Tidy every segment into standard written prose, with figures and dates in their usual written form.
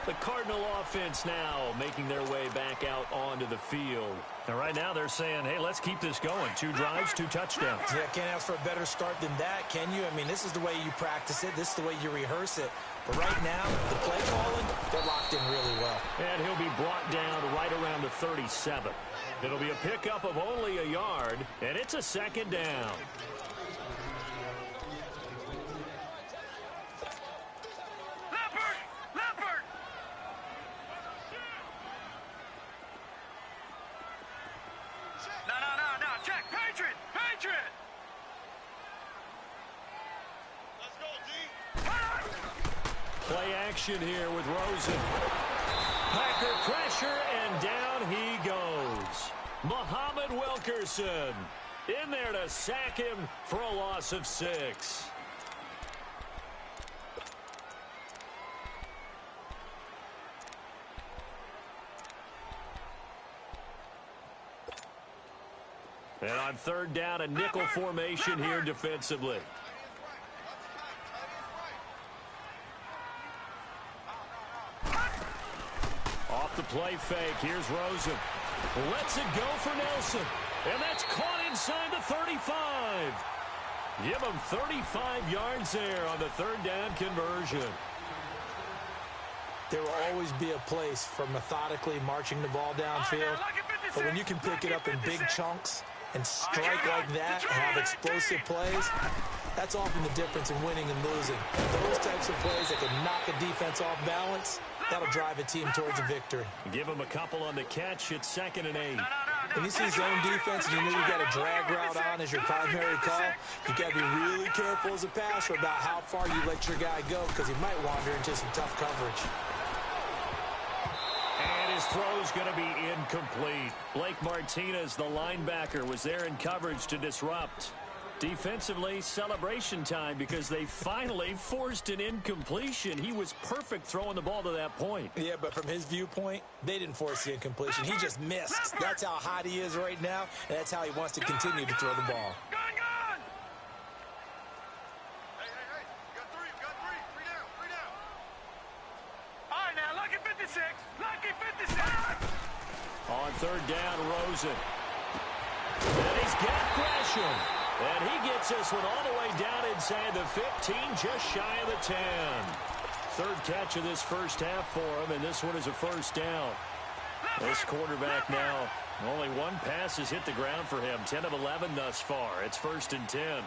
The Cardinal offense now making their way back out onto the field. And right now they're saying, hey, let's keep this going. 2 drives, 2 touchdowns. Yeah, can't ask for a better start than that, can you? I mean, this is the way you practice it. This is the way you rehearse it. But right now, the play calling, they're locked in really well. And he'll be brought down right around the 37. It'll be a pickup of only a yard, and it's a second down. Play action here with Rosen. Packer pressure, and down he goes. Muhammad Wilkerson in there to sack him for a loss of 6. And on 3rd down, a nickel formation here defensively. Off the play fake, here's Rosen. Lets it go for Nelson. And that's caught inside the 35. Give him 35 yards there on the 3rd down conversion. There will always be a place for methodically marching the ball downfield. But when you can pick it up in big chunks and strike like that and have explosive plays, that's often the difference in winning and losing. Those types of plays that can knock a defense off balance, that'll drive a team towards a victory. Give him a couple on the catch. It's 2nd and 8. When you see zone defense and you know you got a drag route on as your primary call, you got to be really careful as a passer about how far you let your guy go because he might wander into some tough coverage. And his throw's going to be incomplete. Blake Martinez, the linebacker, was there in coverage to disrupt. Defensively, celebration time because they finally forced an incompletion. He was perfect throwing the ball to that point. Yeah, but from his viewpoint, they didn't force the incompletion. He just missed. That's how hot he is right now, and that's how he wants to continue to throw the ball. Hey, you got three down. All right, now, lucky 56. Lucky 56. On 3rd down, Rosen. And he's got Gresham. And he gets this one all the way down inside the 15, just shy of the 10. 3rd catch of this first half for him, and this one is a 1st down. This quarterback now, only 1 pass has hit the ground for him. 10 of 11 thus far. It's 1st and 10.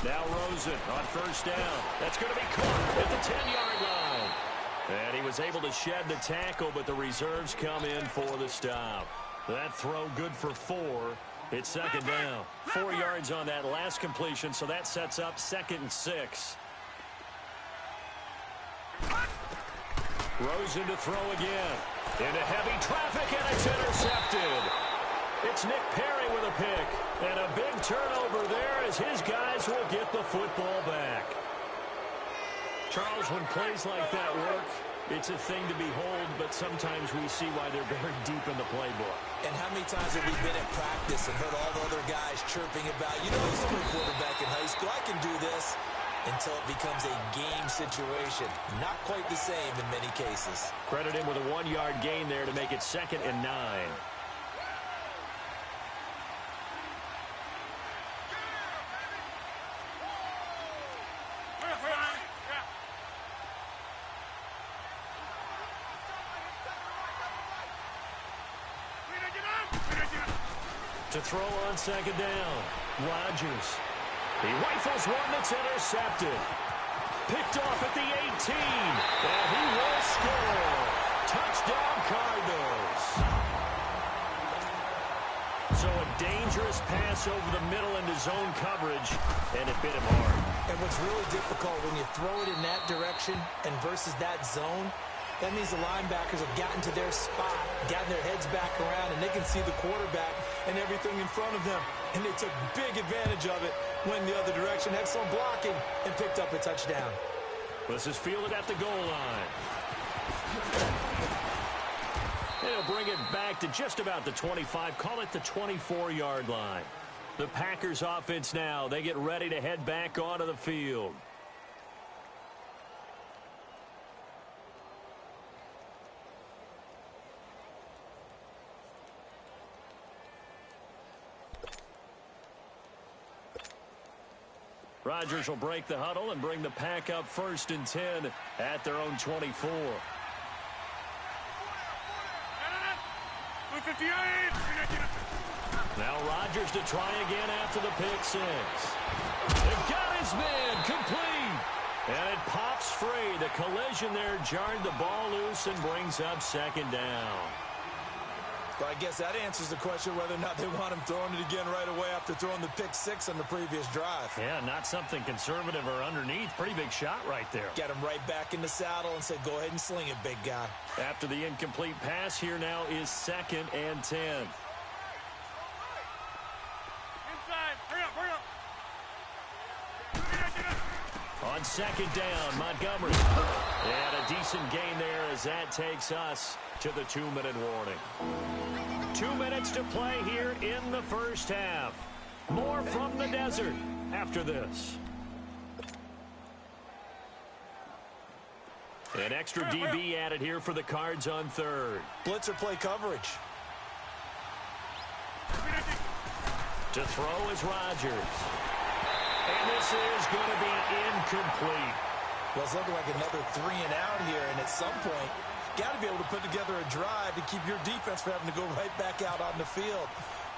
Now Rosen on 1st down. That's going to be caught at the 10-yard line. And he was able to shed the tackle, but the reserves come in for the stop. That throw good for 4. It's 2nd down. 4 yards on that last completion, so that sets up 2nd and 6. Rosen to throw again. Into heavy traffic, and it's intercepted. It's Nick Perry with a pick. And a big turnover there as his guys will get the football back. Charles, when plays like that work, it's a thing to behold, but sometimes we see why they're very deep in the playbook. And how many times have we been at practice and heard all the other guys chirping about, you know, he's a good quarterback in high school, I can do this, until it becomes a game situation. Not quite the same in many cases. Credit him with a 1-yard gain there to make it 2nd and 9. To throw on 2nd down, Rodgers. He rifles one that's intercepted. Picked off at the 18, and he will score. Touchdown, Cardinals. So a dangerous pass over the middle into zone coverage, and it bit him hard. And what's really difficult when you throw it in that direction and versus that zone, that means the linebackers have gotten to their spot, gotten their heads back around, and they can see the quarterback and everything in front of them. And they took big advantage of it, went the other direction, had some blocking, and picked up a touchdown. This is fielded at the goal line. And he'll bring it back to just about the 25, call it the 24-yard line. The Packers offense now, they get ready to head back onto the field. Rodgers will break the huddle and bring the pack up 1st and 10 at their own 24. Now Rodgers to try again after the pick six. They got his man complete. And it pops free. The collision there jarred the ball loose and brings up 2nd down. Well, I guess that answers the question whether or not they want him throwing it again right away after throwing the pick six on the previous drive. Yeah, not something conservative or underneath. Pretty big shot right there. Get him right back in the saddle and say, go ahead and sling it, big guy. After the incomplete pass, here now is 2nd and 10. Inside. Hurry up, hurry up. On 2nd down, Montgomery. And a decent gain there as that takes us to the 2-minute warning. 2 minutes to play here in the first half. More from the desert after this. An extra DB added here for the Cards on 3rd. Blitzer play coverage. To throw is Rodgers. And this is going to be incomplete. Well, it's looking like another 3 and out here, and at some point, got to be able to put together a drive to keep your defense from having to go right back out on the field.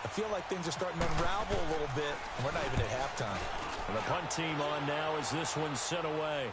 I feel like things are starting to unravel a little bit, and we're not even at halftime. And the punt team on now as this one's sent away.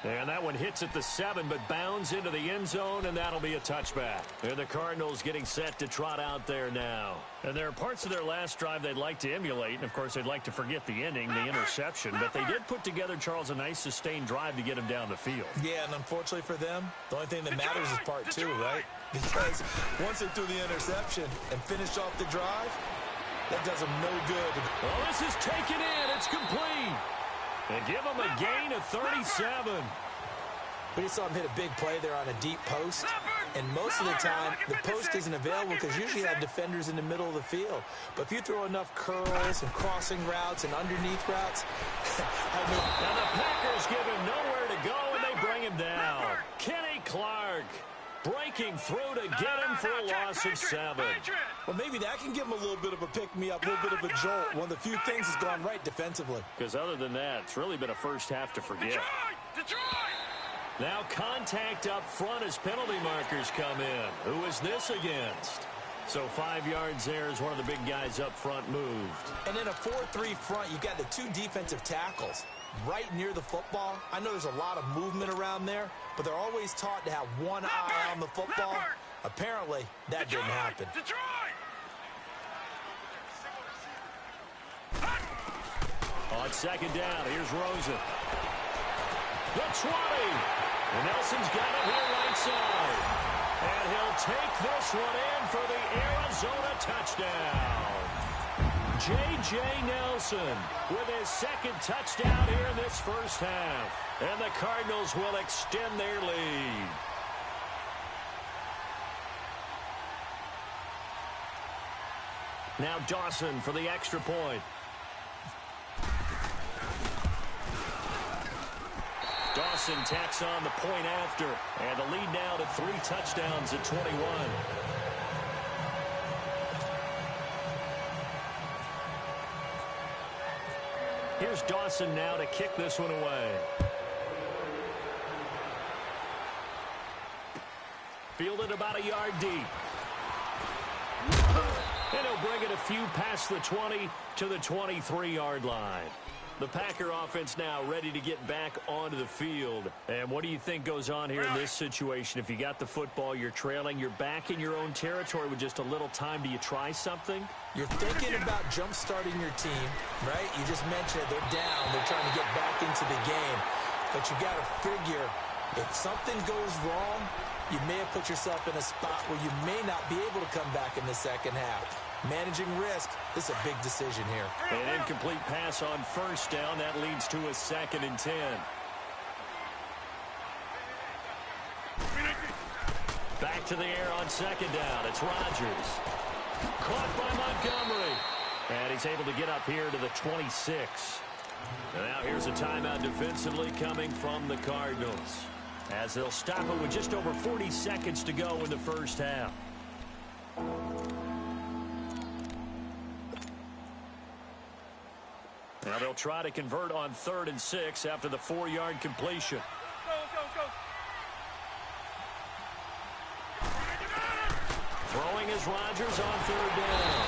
And that one hits at the 7, but bounds into the end zone, and that'll be a touchback. And the Cardinals getting set to trot out there now. And there are parts of their last drive they'd like to emulate, and of course they'd like to forget the ending, the interception. But they did put together, Charles, a nice sustained drive to get him down the field. Yeah, and unfortunately for them, the only thing that matters is part 2, right? Because once they threw the interception and finished off the drive, that does them no good. Well, this is taken in. It's complete. And give him a gain of 37. We just saw him hit a big play there on a deep post. And most of the time, the post isn't available because usually you have defenders in the middle of the field. But if you throw enough curls and crossing routes and underneath routes, and the Packers give him nowhere to go, and they bring him down. Kenny Clark breaking through to get him for a loss of 7. Well, maybe that can give him a little bit of a pick-me-up, a little bit of a jolt. One of the few things that's gone right defensively. Because other than that, it's really been a first half to forget. Now contact up front as penalty markers come in. Who is this against? So 5 yards there as one of the big guys up front moved. And in a 4-3 front, you got the 2 defensive tackles right near the football. I know there's a lot of movement around there, but they're always taught to have one eye on the football. Apparently, that didn't happen. On 2nd down, here's Rosen. The 20. And Nelson's got it here right side. And he'll take this one in for the Arizona touchdown. J.J. Nelson with his 2nd touchdown here in this first half. And the Cardinals will extend their lead. Now Dawson for the extra point. Dawson tacks on the point after. And the lead now to 3 touchdowns at 21. Here's Dawson now to kick this one away. Fielded about a yard deep. And he'll bring it a few past the 20 to the 23-yard line. The Packer offense now ready to get back onto the field. And what do you think goes on here in this situation? If you got the football, you're trailing, you're back in your own territory with just a little time. Do you try something? You're thinking about jump-starting your team, right? You just mentioned it. They're down. They're trying to get back into the game. But you got to figure, if something goes wrong, you may have put yourself in a spot where you may not be able to come back in the second half. Managing risk, this is a big decision here. An incomplete pass on 1st down. That leads to a 2nd and 10. Back to the air on 2nd down. It's Rodgers. Caught by Montgomery. And he's able to get up here to the 26. And now here's a timeout defensively coming from the Cardinals, as they'll stop it with just over 40 seconds to go in the first half. Now they'll try to convert on 3rd and 6 after the 4-yard completion. Let's go. Throwing is Rodgers on 3rd down.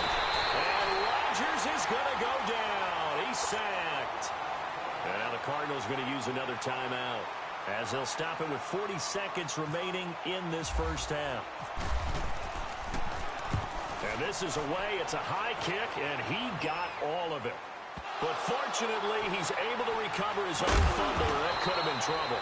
And Rodgers is going to go down. He's sacked. And now the Cardinals going to use another timeout, as they'll stop it with 40 seconds remaining in this first half. And this is away. It's a high kick, and he got all of it. But fortunately, he's able to recover his own fumble, or that could have been trouble.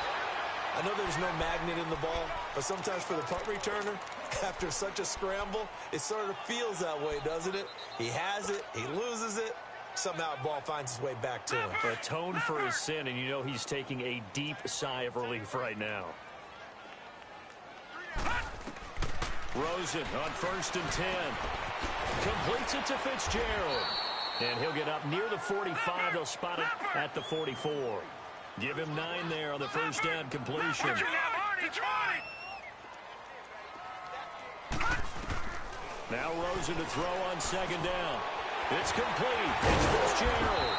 I know there's no magnet in the ball, but sometimes for the punt returner, after such a scramble, it sort of feels that way, doesn't it? He has it, he loses it, somehow the ball finds its way back to him. Atoned for his sin, and you know he's taking a deep sigh of relief right now. Rosen on 1st and 10. Completes it to Fitzgerald. And he'll get up near the 45. They'll spot it at the 44. Give him 9 there on the first down completion. Now Rosen to throw on 2nd down. It's complete. It's Fitzgerald.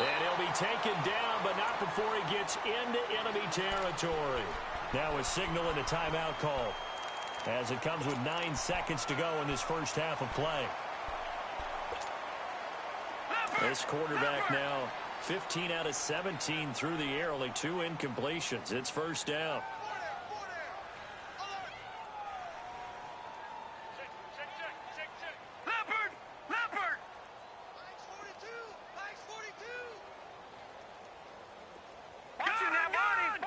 And he'll be taken down, but not before he gets into enemy territory. Now a signal and a timeout call, as it comes with 9 seconds to go in this first half of play. This quarterback now 15 out of 17 through the air, only 2 incompletions. It's first down. Leopard! Max 42! Max 42! Watching that, Barney!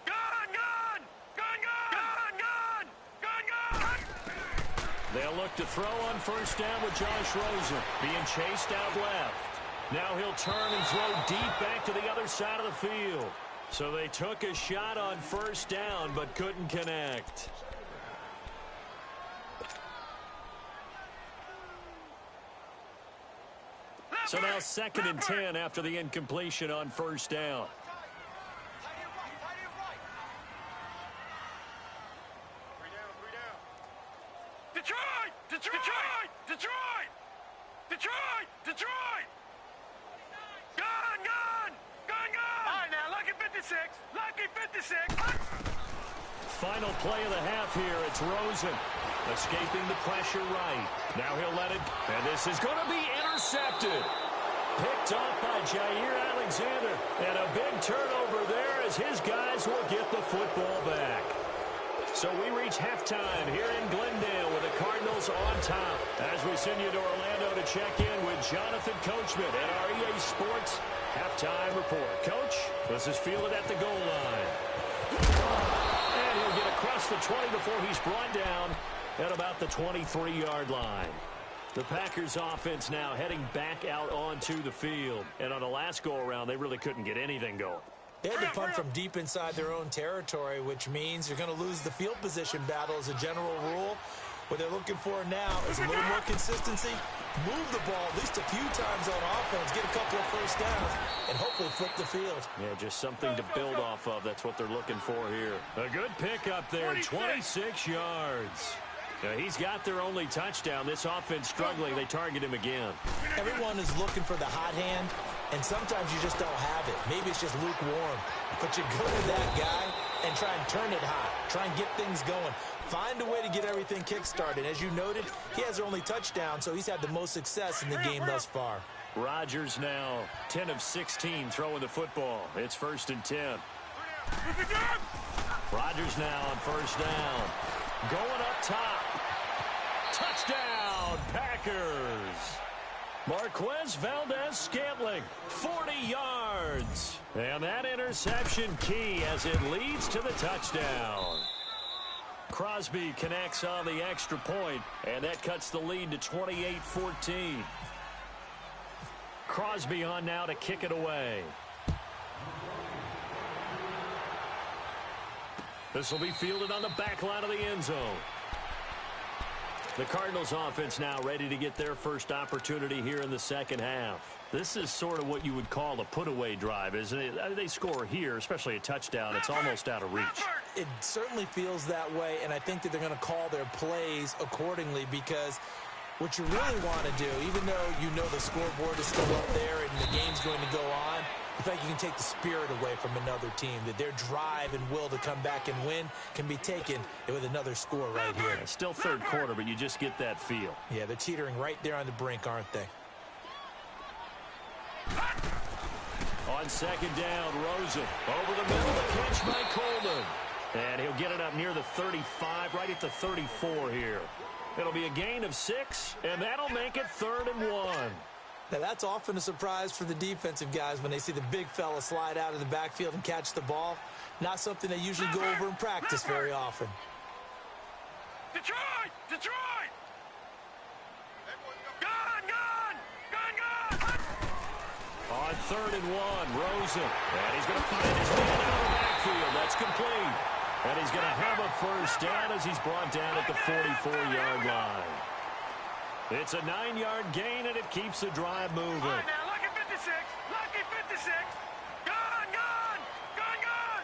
Gun! They'll look to throw on first down with Josh Rosen being chased out left. Now he'll turn and throw deep back to the other side of the field. So they took a shot on first down but couldn't connect. So now 2nd and 10 after the incompletion on first down. Detroit! Gun! All right, now, lucky 56. Final play of the half here. It's Rosen escaping the pressure right. Now he'll let it, and this is going to be intercepted. Picked off by Jair Alexander, and a big turnover there as his guys will get the football back. So we reach halftime here in Glendale with the Cardinals on top, as we send you to Orlando to check in with Jonathan Coachman at our EA Sports Halftime Report. Coach, this is fielded at the goal line. And he'll get across the 20 before he's brought down at about the 23-yard line. The Packers offense now heading back out onto the field. And on the last go-around, they really couldn't get anything going. They had to punt from deep inside their own territory, which means you're going to lose the field position battle as a general rule. What they're looking for now is a little more consistency, move the ball at least a few times on offense, get a couple of first downs, and hopefully flip the field. Yeah, just something to build off of. That's what they're looking for here. A good pickup there, 26 yards. Now, he's got their only touchdown. This offense struggling. They target him again. Everyone is looking for the hot hand, and sometimes you just don't have it. Maybe it's just lukewarm. But you go to that guy and try and turn it hot. Try and get things going. Find a way to get everything kick-started. As you noted, he has their only touchdown, so he's had the most success in the game thus far. Rodgers now 10 of 16 throwing the football. It's 1st and 10. Rodgers now on first down. Going up top. Touchdown, Packers. Marquez Valdez-Scantling, 40 yards. And that interception key as it leads to the touchdown. Crosby connects on the extra point, and that cuts the lead to 28-14. Crosby on now to kick it away. This will be fielded on the back line of the end zone. The Cardinals offense now ready to get their first opportunity here in the second half. This is sort of what you would call a put-away drive, isn't it? They score here, especially a touchdown. It's almost out of reach. It certainly feels that way, and I think that they're going to call their plays accordingly because What you really want to do, even though you know the scoreboard is still up there and the game's going to go on, I feel like you can take the spirit away from another team, that their drive and will to come back and win can be taken with another score right here. Yeah, still third quarter, but you just get that feel. Yeah, they're teetering right there on the brink, aren't they? On second down, Rosen over the middle, the catch by Coleman. And he'll get it up near the 35, right at the 34 here. It'll be a gain of 6, and that'll make it 3rd and 1. Now, that's often a surprise for the defensive guys when they see the big fella slide out of the backfield and catch the ball. Not something they usually go over in practice very often. Detroit! Detroit! Gun! Gun! Gun! Gun! On 3rd and 1, Rosen. And he's going to find his man out of the backfield. That's complete. And he's going to have a first down as he's brought down at the 44-yard line. It's a 9-yard gain, and it keeps the drive moving. All right, now, lucky 56. Lucky 56. Gun! Gun! Gun! Gun!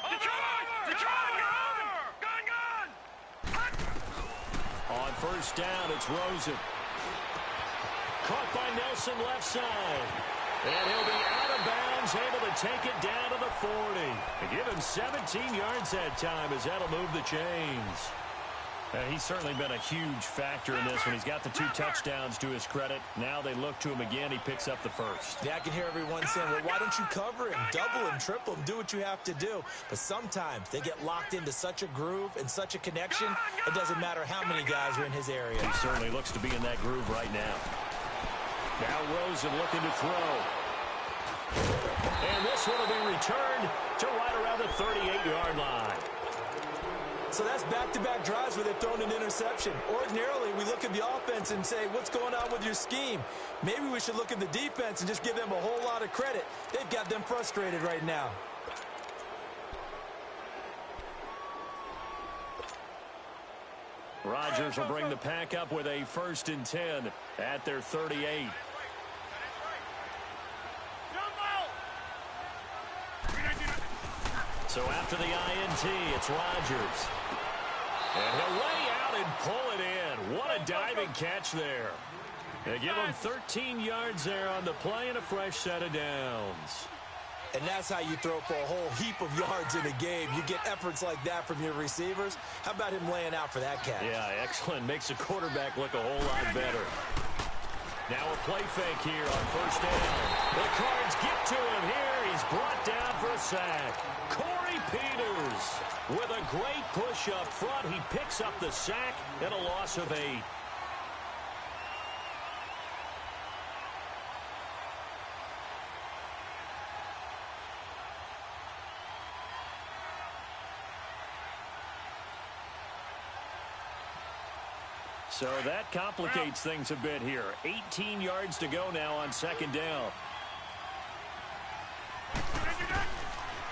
Detroit! Detroit! Gun! Gun! On first down, it's Rosen. Caught by Nelson left side. And he'll be out of bounds, able to take it down to the 40. And give him 17 yards that time as that'll move the chains. He's certainly been a huge factor in this when he's got the 2 touchdowns to his credit. Now they look to him again. He picks up the first. Yeah, I can hear everyone saying, well, why don't you cover him, double him, triple him, do what you have to do. But sometimes they get locked into such a groove and such a connection, it doesn't matter how many guys are in his area. He certainly looks to be in that groove right now. Now Rosen looking to throw. And this one will be returned to right around the 38-yard line. So that's back-to-back drives where they've thrown an interception. Ordinarily, we look at the offense and say, what's going on with your scheme? Maybe we should look at the defense and just give them a whole lot of credit. They've got them frustrated right now. Rodgers will bring the pack up with a 1st and 10 at their 38. So after the INT, it's Rodgers. And he'll lay out and pull it in. What a diving catch there. They give him 13 yards there on the play and a fresh set of downs. And that's how you throw for a whole heap of yards in a game. You get efforts like that from your receivers. How about him laying out for that catch? Yeah, excellent. Makes the quarterback look a whole lot better. Now a play fake here on first down. The Cards get to him here. He's brought down for a sack. Corey Peters with a great push up front. He picks up the sack and a loss of 8. So that complicates things a bit here. 18 yards to go now on second down.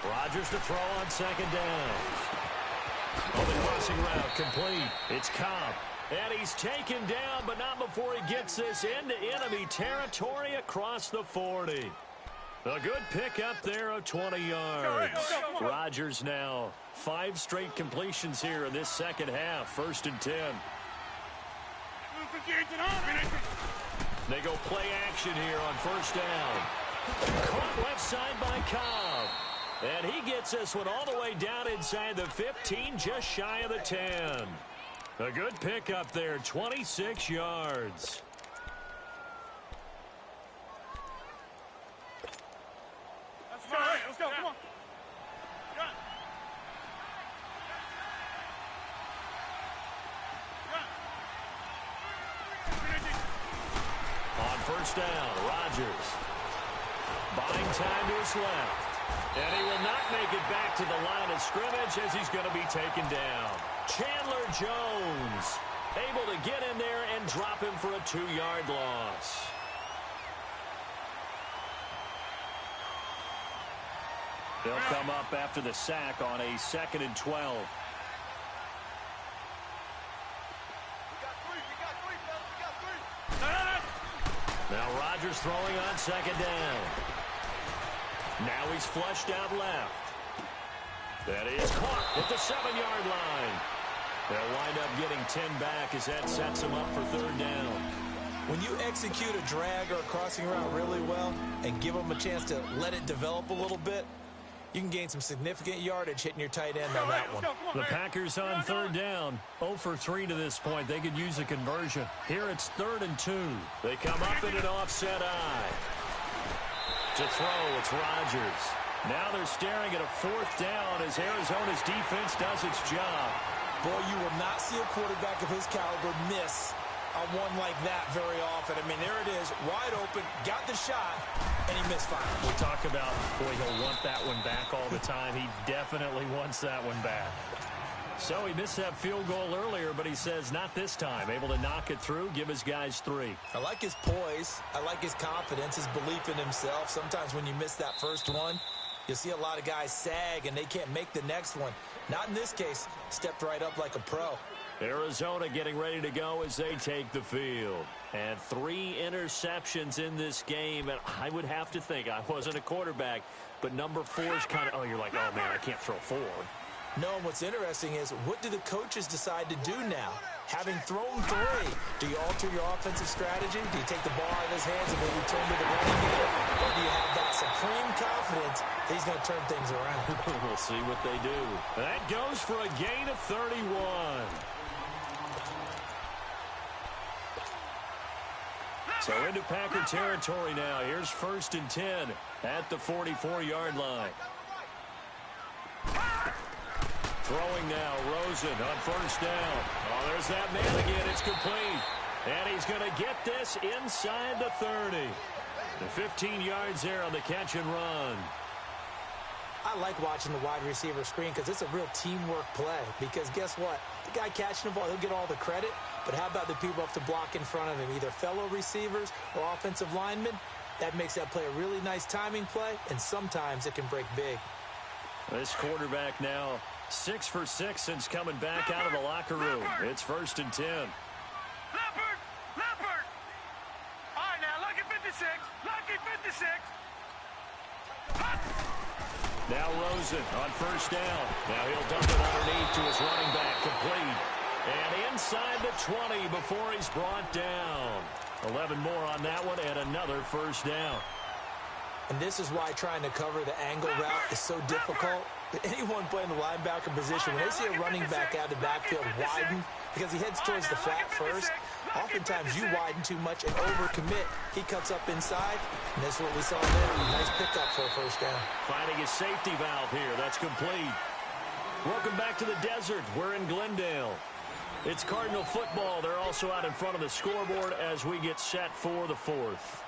Rodgers to throw on second down. Oh, the crossing route complete. It's Cobb. And he's taken down, but not before he gets this into enemy territory across the 40. A good pickup there of 20 yards. Rodgers now 5 straight completions here in this second half. 1st and 10. They go play action here on first down. Caught left side by Cobb. And he gets this one all the way down inside the 15, just shy of the 10. A good pickup there, 26 yards. Let's go, let's go, come on. On first down, Rodgers buying time to his left. And he will not make it back to the line of scrimmage as he's going to be taken down. Chandler Jones able to get in there and drop him for a 2-yard loss. They'll come up after the sack on a 2nd and 12. Now Rodgers throwing on second down. Now he's flushed out left. That is caught at the 7-yard line. They'll wind up getting 10 back as that sets them up for third down. When you execute a drag or a crossing route really well and give them a chance to let it develop a little bit, you can gain some significant yardage hitting your tight end on that one. The Packers on third down. 0 for 3 to this point. They could use a conversion. Here it's 3rd and 2. They come up in an offset eye. To throw, it's Rodgers. Now they're staring at a 4th down as Arizona's defense does its job. Boy, you will not see a quarterback of his caliber miss a one like that very often. I mean, there it is, wide open, got the shot, and he misfired. We'll talk about, boy, he'll want that one back all the time. He definitely wants that one back. So he missed that field goal earlier, but he says not this time. Able to knock it through, give his guys 3. I like his poise. I like his confidence, his belief in himself. Sometimes when you miss that first one, you'll see a lot of guys sag, and they can't make the next one. Not in this case. Stepped right up like a pro. Arizona getting ready to go as they take the field. And 3 interceptions in this game. And I would have to think, I wasn't a quarterback, but number 4 is kind of, you're like, oh, man, I can't throw 4. No, and what's interesting is, what do the coaches decide to do now? Having thrown 3, do you alter your offensive strategy? Do you take the ball out of his hands and maybe turn to the running game? Or do you have that supreme confidence that he's going to turn things around? We'll see what they do. That goes for a gain of 31. So into Packer territory now. Here's 1st and 10 at the 44-yard line. Throwing now, Rosen on 1st down. Oh, there's that man again. It's complete. And he's going to get this inside the 30. The 15 yards there on the catch and run. I like watching the wide receiver screen because it's a real teamwork play. Because guess what? The guy catching the ball, he'll get all the credit. But how about the people up to block in front of him, either fellow receivers or offensive linemen? That makes that play a really nice timing play, and sometimes it can break big. This quarterback now 6 for 6 since coming back out of the locker room. It's 1st and 10. Leopard! Leopard! All right, now, lucky 56. Lucky 56. Now Rosen on 1st down. Now he'll dump it underneath to his running back, complete. And inside the 20 before he's brought down. 11 more on that one and another 1st down. And this is why trying to cover the angle route is so difficult. Anyone playing the linebacker position, when they see a running back out of the backfield widen, because he heads towards the flat first, oftentimes you widen too much and overcommit. He cuts up inside, and that's what we saw there. Nice pickup for a 1st down. Finding his safety valve here. That's complete. Welcome back to the desert. We're in Glendale. It's Cardinal football. They're also out in front of the scoreboard as we get set for the 4th.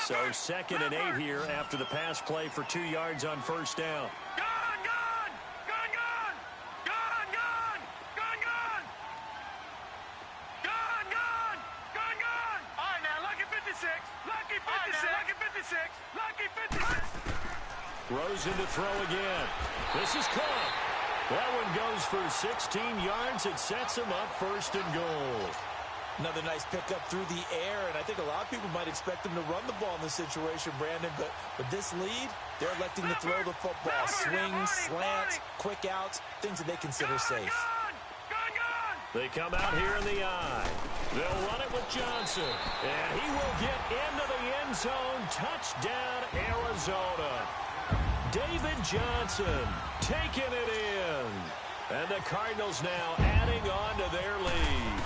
So 2nd and 8 here after the pass play for 2 yards on 1st down. Gone, gone! Gone, gone! Gone, gone! Gone, gone! Gone, gone! Gone, gone! All right, now, lucky 56. Lucky 56. Lucky 56. Lucky 56. Rosen to throw again. This is caught. That one goes for 16 yards. It sets him up 1st and goal. Another nice pickup through the air, and I think a lot of people might expect him to run the ball in this situation, Brandon, but with this lead, they're electing to throw the football. Swings, slants, quick outs, things that they consider safe. They come out here in the eye. They'll run it with Johnson, and he will get into the end zone. Touchdown, Arizona. David Johnson taking it in, and the Cardinals now adding on to their lead.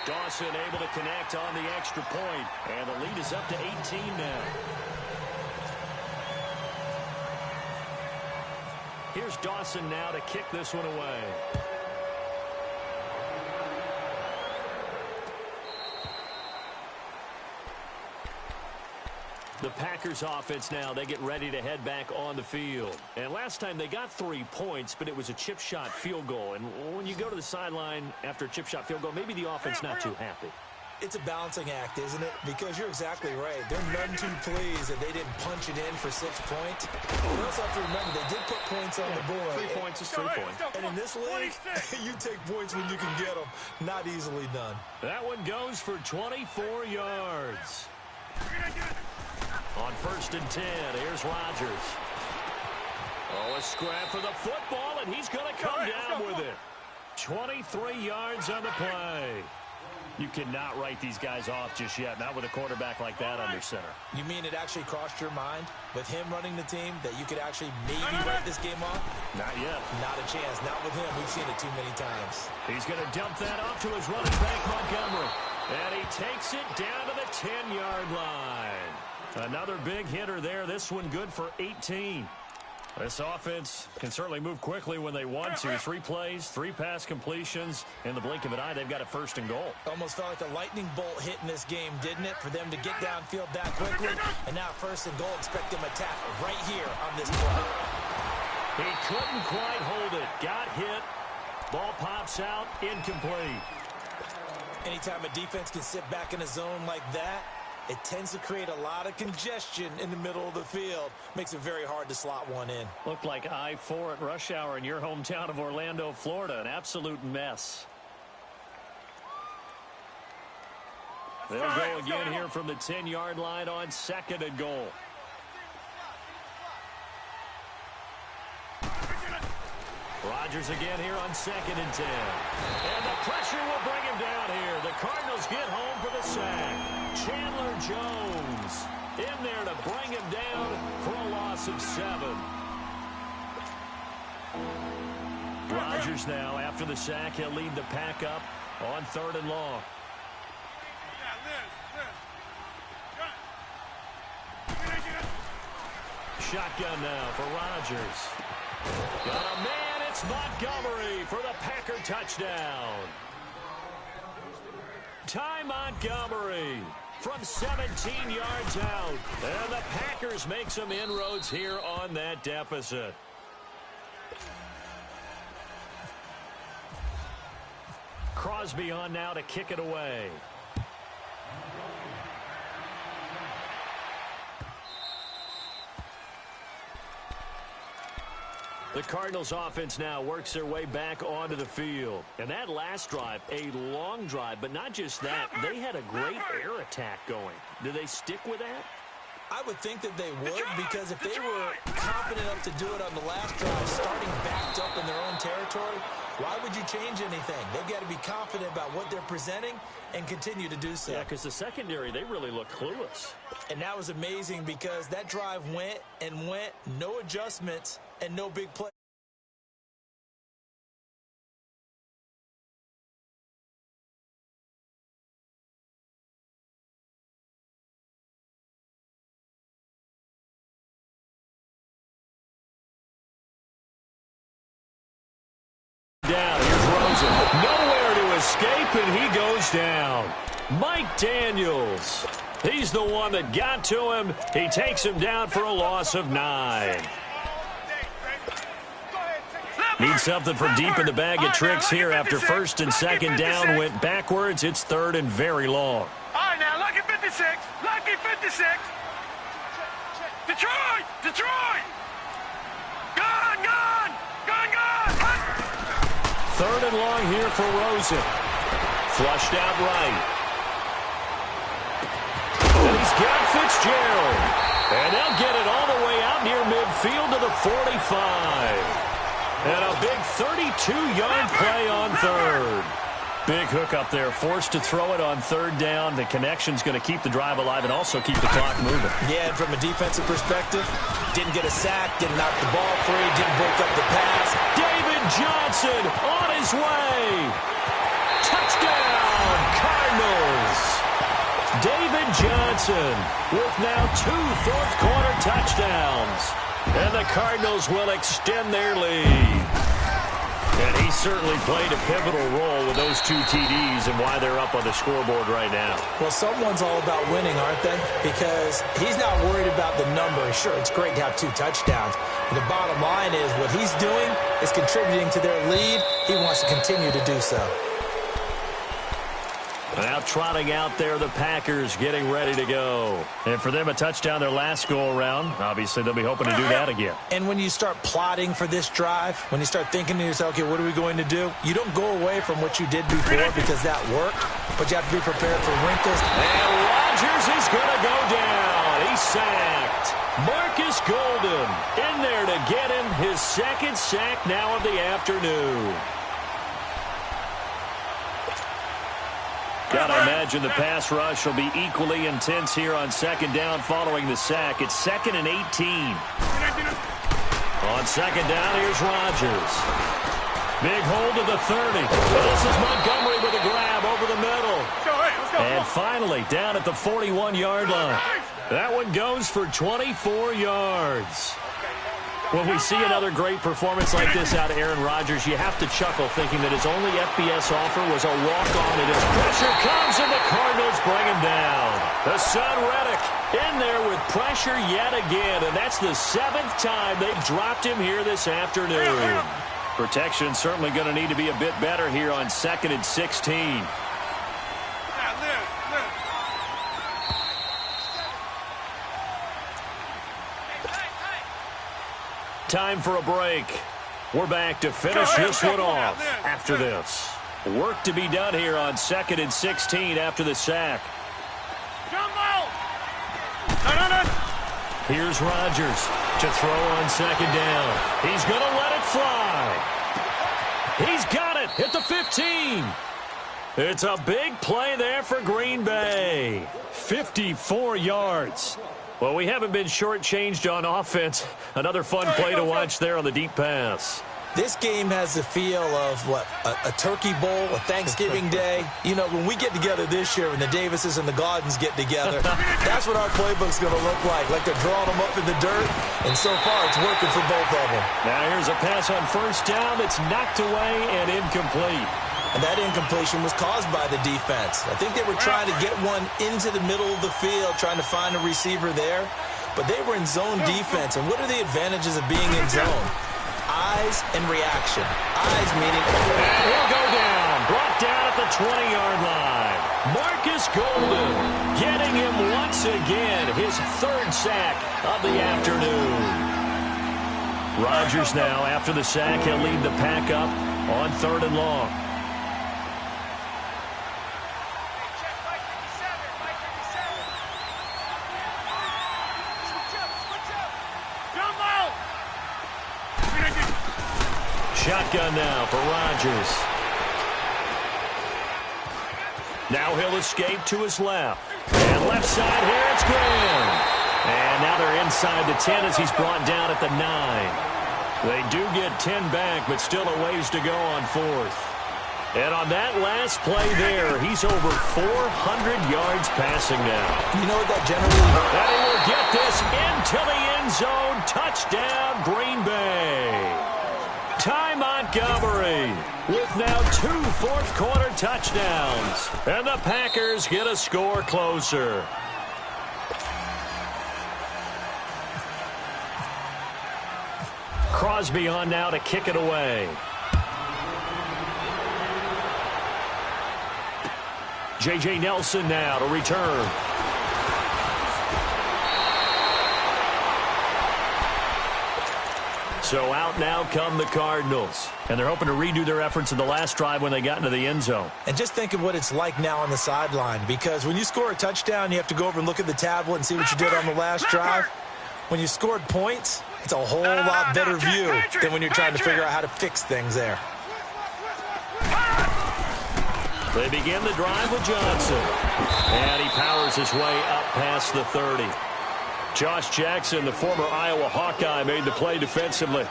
Dawson able to connect on the extra point, and the lead is up to 18 now. Here's Dawson now to kick this one away. The Packers offense now, they get ready to head back on the field. And last time they got 3 points, but it was a chip shot field goal. And when you go to the sideline after a chip shot field goal, maybe the offense not too happy. It's a balancing act, isn't it? Because you're exactly right. They're none too pleased that they didn't punch it in for 6 points. You also have to remember, they did put points on the board. 3 points is 3 points. And in this league, you take points when you can get them. Not easily done. That one goes for 24 yards. On 1st and 10, here's Rodgers. Oh, a scrap for the football, and he's going to come down with it. 23 yards on the play. You cannot write these guys off just yet, not with a quarterback like that under center. You mean it actually crossed your mind with him running the team that you could actually maybe write this game off? Not yet. Not a chance. Not with him. We've seen it too many times. He's going to dump that off to his running back, Montgomery. And he takes it down to the 10-yard line. Another big hitter there. This one good for 18. This offense can certainly move quickly when they want to. 3 plays, 3 pass completions. In the blink of an eye, they've got a first and goal. Almost felt like a lightning bolt hit in this game, didn't it? For them to get downfield that quickly. And now first and goal, expect them to attack right here on this play. He couldn't quite hold it. Got hit. Ball pops out. Incomplete. Anytime a defense can sit back in a zone like that, it tends to create a lot of congestion in the middle of the field. Makes it very hard to slot one in. Looked like I-4 at rush hour in your hometown of Orlando, Florida. An absolute mess. They'll go again here from the 10-yard line on second and goal. Rodgers again here on second and 10. And the pressure will bring him down here. The Cardinals get home for the sack. Chandler Jones in there to bring him down for a loss of 7. Rodgers now, after the sack, he'll lead the pack up on 3rd and long. Shotgun now for Rodgers. Got a man, it's Montgomery for the Packer touchdown. Ty Montgomery from 17 yards out. And the Packers make some inroads here on that deficit. Crosby on now to kick it away. The Cardinals offense now works their way back onto the field. And that last drive, a long drive, but not just that, they had a great air attack going. Do they stick with that? I would think that they would, because if they were confident enough to do it on the last drive, starting backed up in their own territory, why would you change anything? They've got to be confident about what they're presenting and continue to do so. Yeah, because the secondary, they really look clueless. And that was amazing because that drive went and went, no adjustments, and no big play. Down, here's Rosen. Nowhere to escape, and he goes down. Mike Daniels. He's the one that got to him. He takes him down for a loss of 9. Need something from deep in the bag of tricks here after 1st and 2nd down went backwards. It's 3rd and very long. All right, now, lucky 56. Lucky 56. Detroit! Detroit! Gone, gone! Gone, gone! 3rd and long here for Rosen. Flushed out right. And he's got Fitzgerald. And they'll get it all the way out near midfield to the 45. And a big 32-yard play on 3rd. Big hook up there. Forced to throw it on 3rd down. The connection's going to keep the drive alive and also keep the clock moving. Yeah, and from a defensive perspective, didn't get a sack, didn't knock the ball free, didn't break up the pass. David Johnson on his way. Touchdown, Cardinals. David Johnson with now 2 fourth-quarter touchdowns. And the Cardinals will extend their lead. And he certainly played a pivotal role with those 2 TDs and why they're up on the scoreboard right now. Well, someone's all about winning, aren't they? Because he's not worried about the number. Sure, it's great to have 2 touchdowns. But the bottom line is what he's doing is contributing to their lead. He wants to continue to do so. Now trotting out there, the Packers getting ready to go. And for them, a touchdown their last go-around. Obviously, they'll be hoping to do that again. And when you start plotting for this drive, when you start thinking to yourself, okay, what are we going to do? You don't go away from what you did before because that worked, but you have to be prepared for wrinkles. And Rodgers is going to go down. He's sacked. Marcus Golden in there to get him his second sack now of the afternoon. Gotta imagine the pass rush will be equally intense here on second down following the sack. It's 2nd and 18. On second down, here's Rodgers. Big hold of the 30. This is Montgomery with a grab over the middle. And finally, down at the 41-yard line. That one goes for 24 yards. When we see another great performance like this out of Aaron Rodgers, you have to chuckle thinking that his only FBS offer was a walk-on, and his pressure comes, and the Cardinals bring him down. The son Reddick in there with pressure yet again, and that's the 7th time they've dropped him here this afternoon. Protection certainly going to need to be a bit better here on 2nd and 16. Time for a break. We're back to finish this one off after this. Work to be done here on 2nd and 16 after the sack. Here's Rodgers to throw on second down. He's going to let it fly. He's got it at the 15. It's a big play there for Green Bay. 54 yards. Well, we haven't been shortchanged on offense. Another fun play to watch there on the deep pass. This game has the feel of, a turkey bowl, a Thanksgiving day. You know, when we get together this year and the Davises and the Gardens get together, that's what our playbook's going to look like they're drawing them up in the dirt, and so far it's working for both of them. Now here's a pass on first down that's knocked away and incomplete. And that incompletion was caused by the defense. I think they were trying to get one into the middle of the field, trying to find a receiver there. But they were in zone defense. And what are the advantages of being in zone? Eyes and reaction. Eyes meaning... He'll go down. Brought down at the 20-yard line. Marcus Golden getting him once again. His 3rd sack of the afternoon. Rodgers now, after the sack, he'll lead the pack up on 3rd and long. Shotgun now for Rodgers. Now he'll escape to his left. And left side here, it's Graham. And now they're inside the 10 as he's brought down at the 9. They do get 10 back, but still a ways to go on 4th. And on that last play there, he's over 400 yards passing now. You know what that generally... And he will get this into the end zone. Touchdown, Green Bay. Ty Montgomery with now 2 fourth-quarter touchdowns. And the Packers get a score closer. Crosby on now to kick it away. J.J. Nelson now to return. So out now come the Cardinals. And they're hoping to redo their efforts in the last drive when they got into the end zone. And just think of what it's like now on the sideline. Because when you score a touchdown, you have to go over and look at the tablet and see what you did on the last drive. When you scored points, it's a whole lot better view than when you're trying to figure out how to fix things there. They begin the drive with Johnson. And he powers his way up past the 30. Josh Jackson, the former Iowa Hawkeye, made the play defensively.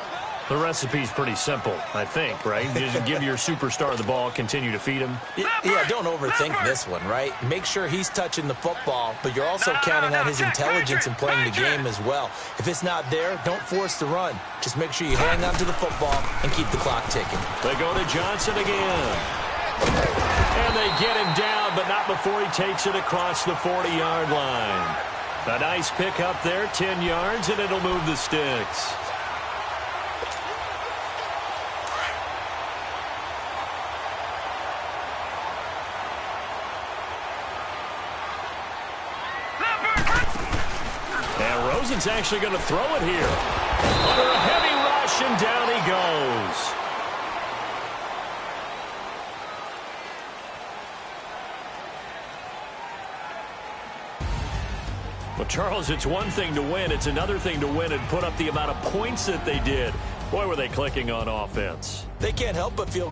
The recipe's pretty simple, I think, right? Just give your superstar the ball, continue to feed him. Yeah, don't overthink this one, right? Make sure he's touching the football, but you're also counting on his intelligence in playing the game as well. If it's not there, don't force the run. Just make sure you hang on to the football and keep the clock ticking. They go to Johnson again. And they get him down, but not before he takes it across the 40-yard line. A nice pick up there, 10 yards, and it'll move the sticks. And Rosen's actually going to throw it here. Under a heavy rush, and down he goes. Well, Charles, it's one thing to win. It's another thing to win and put up the amount of points that they did. Boy, were they clicking on offense. They can't help but feel